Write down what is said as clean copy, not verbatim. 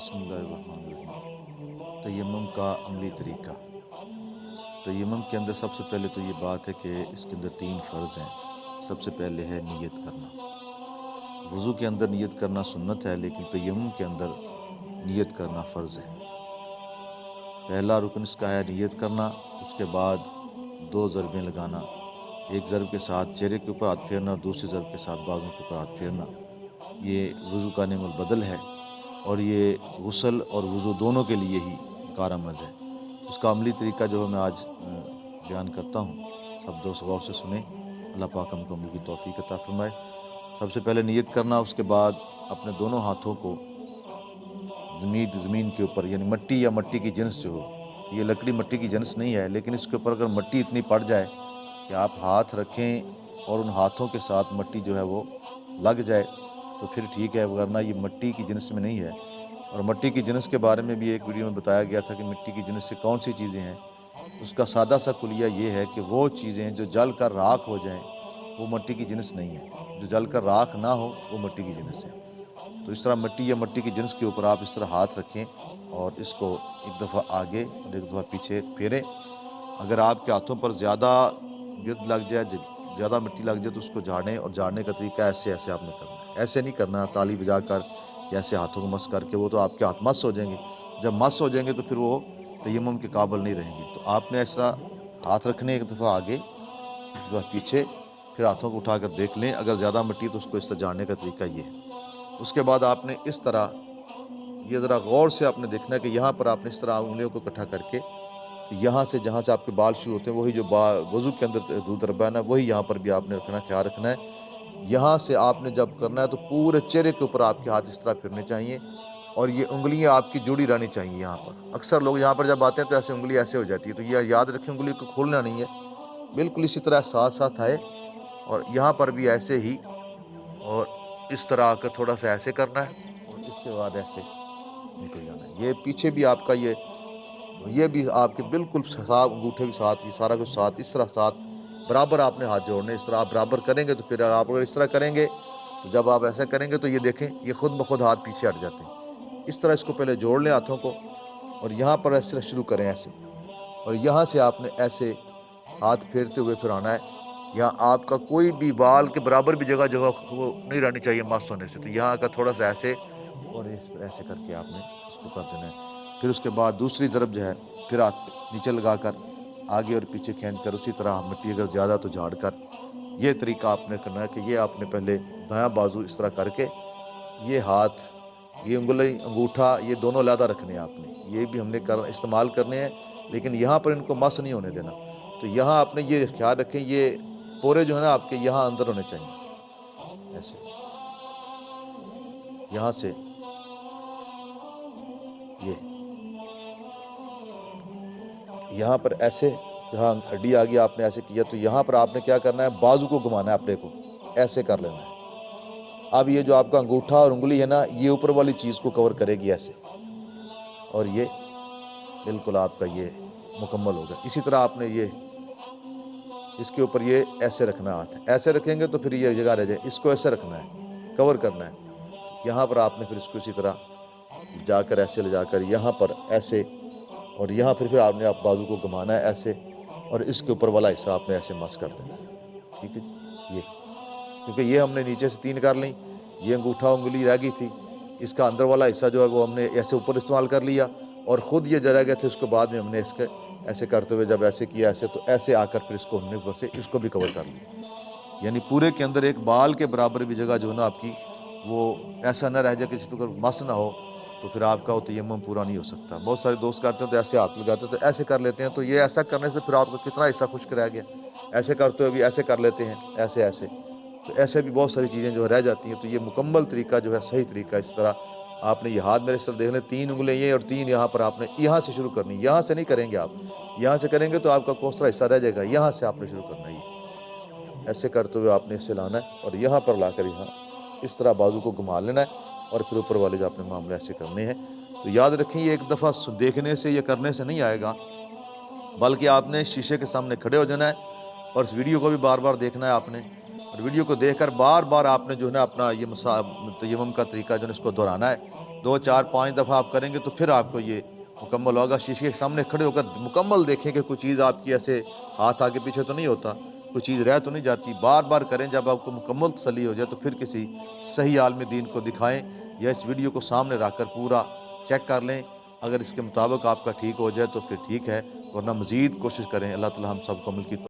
बिस्मिल्लाहिर्रहमानिर्रहीम। तयम्मुम का अमली तरीका। तयम्मुम के अंदर सबसे पहले तो ये बात है कि इसके अंदर 3 फ़र्ज़ हैं। सबसे पहले है नियत करना। वज़ू के अंदर नियत करना सुन्नत है, लेकिन तयम्मुम के अंदर नियत करना फ़र्ज़ है। पहला रुकन इसका है नियत करना। उसके बाद 2 ज़रबें लगाना, एक ज़रब के साथ चेहरे के ऊपर हाथ फेरना और दूसरी ज़रब के साथ बाजुओं के ऊपर हाथ फेरना। ये वज़ू का नेमुल बदल है और ये गुस्ल और वज़ू दोनों के लिए ही कारआमद है। उसका अमली तरीका जो है मैं आज बयान करता हूँ। सब दोस्त गौर से सुने। अल्लाह पाक हमको अमल की तौफीक अता फरमाए। सबसे पहले नियत करना, उसके बाद अपने दोनों हाथों को ज़मीन के ऊपर, यानी मट्टी या मट्टी की जिन्स जो हो, ये लकड़ी मट्टी की जिन्स नहीं है, लेकिन इसके ऊपर अगर मट्टी इतनी पड़ जाए कि आप हाथ रखें और उन हाथों के साथ मट्टी जो है वो लग जाए तो फिर ठीक है, वरना ये मट्टी की जिन्स में नहीं है। और मट्टी की जिन्स के बारे में भी एक वीडियो में बताया गया था कि मिट्टी की जिन्स से कौन सी चीज़ें हैं। उसका सादा सा कुलिया ये है कि वो चीज़ें जो जल कर राख हो जाएं वो मट्टी की जिन्स नहीं है, जो जल कर राख ना हो वो मट्टी की जिन्स है। तो इस तरह मट्टी या मट्टी की जिन्स के ऊपर आप इस तरह हाथ रखें और इसको एक दफ़ा आगे और एक दफ़ा पीछे फेरें। अगर आपके हाथों पर ज़्यादा गिर्द लग जाए, ज़्यादा मिट्टी लग जाए, तो उसको झाड़ें, और झाड़ने का तरीका ऐसे आपने करना है। ऐसे नहीं करना ताली बजा कर या ऐसे हाथों को मस करके, वो तो आपके हाथ मस हो जाएंगे। जब मस हो जाएंगे तो फिर वो तयम्मुम के काबिल नहीं रहेंगे। तो आपने ऐसा हाथ रखने, एक दफ़ा आगे एक दफ़ा पीछे, फिर हाथों को उठा कर देख लें। अगर ज़्यादा मिट्टी तो उसको इस तरह झाड़ने का तरीका ये है। उसके बाद आपने इस तरह, ये ज़रा गौर से आपने देखना है कि यहाँ पर आपने इस तरह उंगलियों को इकट्ठा करके, तो यहाँ से जहाँ से आपके बाल शुरू होते हैं वही जो वज़ू के अंदर दूध रबा है वही यहाँ पर भी आपने रखना, ख्याल रखना है। यहाँ से आपने जब करना है तो पूरे चेहरे के ऊपर आपके हाथ इस तरह फिरने चाहिए और ये उंगलियाँ आपकी जुड़ी रहनी चाहिए यहाँ पर। अक्सर लोग यहाँ पर जब आते हैं तो ऐसे उंगली ऐसे हो जाती है, तो ये याद रखें उंगली को खोलना नहीं है, बिल्कुल इसी तरह साथ साथ आए और यहाँ पर भी ऐसे ही, और इस तरह आकर थोड़ा सा ऐसे करना है और इसके बाद ऐसे निकल जाना है। ये पीछे भी आपका ये भी आपके बिल्कुल साथ, अंगूठे भी साथ, ये सारा कुछ साथ, इस तरह साथ बराबर आपने हाथ जोड़ने। इस तरह आप बराबर करेंगे तो फिर आप अगर इस तरह करेंगे तो जब आप ऐसा करेंगे तो ये देखें ये खुद ब खुद हाथ पीछे हट जाते हैं। इस तरह इसको पहले जोड़ लें हाथों को और यहाँ पर ऐसे शुरू करें ऐसे, और यहाँ से आपने ऐसे हाथ फेरते हुए फिर आना है। यहाँ आपका कोई भी बाल के बराबर भी जगह वो नहीं रहनी चाहिए मस होने से, तो यहाँ का थोड़ा सा ऐसे और इस पर ऐसे करके आपने इसको कर देना है। फिर उसके बाद दूसरी तरफ जो है फिर हाथ नीचे लगाकर आगे और पीछे खींच कर उसी तरह मिट्टी अगर ज़्यादा तो झाड़ कर, ये तरीका आपने करना है कि ये आपने पहले दायां बाजू इस तरह करके, ये हाथ, ये उंगली, अंगूठा, ये दोनों अलग रखने हैं आपने, ये भी हमने इस्तेमाल करने हैं, लेकिन यहाँ पर इनको मस नहीं होने देना। तो यहाँ आपने ये ख्याल रखें ये पोरे जो है ना आपके यहाँ अंदर होने चाहिए, ऐसे यहाँ से ये यहाँ पर ऐसे, जहाँ हड्डी आ गई आपने ऐसे किया, तो यहाँ पर आपने क्या करना है, बाजू को घुमाना है, अपने को ऐसे कर लेना है। अब ये जो आपका अंगूठा और उंगली है ना, ये ऊपर वाली चीज़ को कवर करेगी ऐसे, और ये बिल्कुल आपका ये मुकम्मल होगा। इसी तरह आपने ये इसके ऊपर ये ऐसे रखना, हाथ ऐसे रखेंगे तो फिर ये जगह रह जाए, इसको ऐसे रखना है, कवर करना है। यहाँ पर आपने फिर इसको इसी तरह जाकर ऐसे ले जाकर यहाँ पर ऐसे, और यहाँ फिर आपने आप बाजू को घुमाना है ऐसे, और इसके ऊपर वाला हिस्सा आपने ऐसे मस कर देना है। ठीक है, ये क्योंकि ये हमने नीचे से 3 कर ली, ये अंगूठा उंगली रह गई थी, इसका अंदर वाला हिस्सा जो है वो हमने ऐसे ऊपर इस्तेमाल कर लिया, और ख़ुद ये रह गए थे, उसके बाद में हमने इसके ऐसे करते हुए जब ऐसे किया ऐसे, तो ऐसे आकर फिर इसको हमने ऊपर से इसको भी कवर कर लिया। यानी पूरे के अंदर एक बाल के बराबर भी जगह जो है ना आपकी, वो ऐसा ना रह जाए किसी पर मस ना हो, तो फिर आपका वो तयम्मुम पूरा नहीं हो सकता। बहुत सारे दोस्त करते हैं तो ऐसे हाथ लगाते हैं, तो ऐसे कर लेते हैं, तो ये ऐसा करने से फिर आपका कितना हिस्सा खुश्क रह गया। ऐसे करते हुए भी ऐसे कर लेते हैं, ऐसे ऐसे, तो ऐसे भी बहुत सारी चीज़ें जो है रह जाती हैं। तो ये मुकम्मल तरीका जो है, सही तरीका, इस तरह आपने ये हाथ मेरे सर देख लें, 3 उंगलियाँ ये और 3 यहाँ पर आपने यहाँ से शुरू करनी, यहाँ से नहीं करेंगे आप, यहाँ से करेंगे तो आपका कोसरा हिस्सा रह जाएगा, यहाँ से आपने शुरू करना है। ऐसे करते हुए आपने इसे लाना है और यहाँ पर लाकर यहाँ इस तरह बाजू को घुमा लेना है, और फिर ऊपर वाले जो आपने मामले ऐसे करने हैं। तो याद रखें ये एक दफ़ा देखने से या करने से नहीं आएगा, बल्कि आपने शीशे के सामने खड़े हो जाना है और इस वीडियो को भी बार बार देखना है आपने, और वीडियो को देखकर बार बार आपने जो है ना अपना ये तयम्मुम का तरीका जो है इसको दोहराना है। 2 4 5 دفعہ آپ کریں گے تو پھر آپ کو یہ مکمل ہوگا۔ شیشے کے سامنے کھڑے ہو کر مکمل دیکھیں کہ کوئی چیز آپ کی ایسے ہاتھ آگے پیچھے تو نہیں ہوتا، کوئی چیز رہ تو نہیں جاتی۔ بار بار کریں، جب آپ کو مکمل تسلی ہو جائے تو پھر کسی صحیح عالم دین کو دکھائیں، یا اس ویڈیو کو سامنے رکھ کر پورا چیک کر لیں۔ اگر اس کے مطابق آپ کا ٹھیک ہو جائے تو پھر ٹھیک ہے، ورنہ مزید کوشش کریں۔ اللہ تعالی ہم سب کو عمل کی